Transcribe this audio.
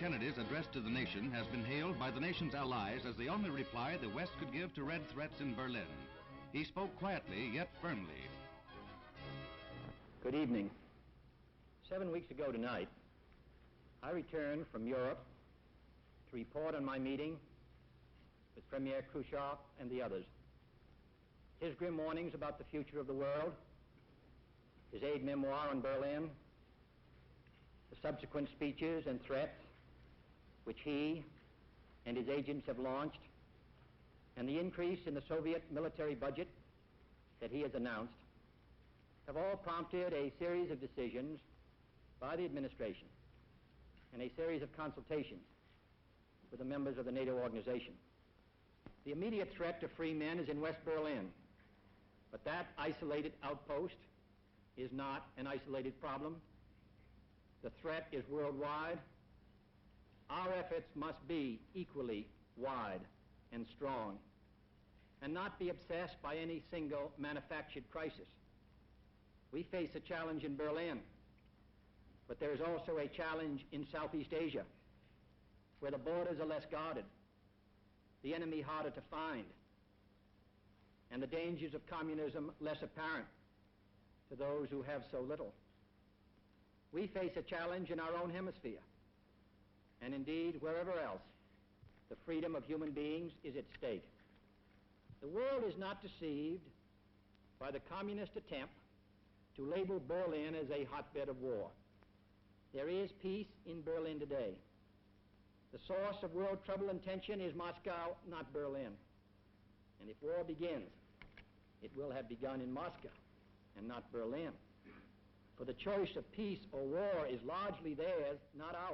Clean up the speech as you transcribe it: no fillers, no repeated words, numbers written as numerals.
Kennedy's address to the nation has been hailed by the nation's allies as the only reply the West could give to red threats in Berlin. He spoke quietly yet firmly. Good evening. 7 weeks ago tonight, I returned from Europe to report on my meeting with Premier Khrushchev and the others. His grim warnings about the future of the world, his aide memoir on Berlin, the subsequent speeches and threats which he and his agents have launched, and the increase in the Soviet military budget that he has announced, have all prompted a series of decisions by the administration and a series of consultations with the members of the NATO organization. The immediate threat to free men is in West Berlin, but that isolated outpost is not an isolated problem. The threat is worldwide. Our efforts must be equally wide and strong and not be obsessed by any single manufactured crisis. We face a challenge in Berlin, but there is also a challenge in Southeast Asia, where the borders are less guarded, the enemy harder to find, and the dangers of communism less apparent to those who have so little. We face a challenge in our own hemisphere, and indeed wherever else the freedom of human beings is at stake. The world is not deceived by the communist attempt to label Berlin as a hotbed of war. There is peace in Berlin today. The source of world trouble and tension is Moscow, not Berlin. And if war begins, it will have begun in Moscow and not Berlin. For the choice of peace or war is largely theirs, not ours.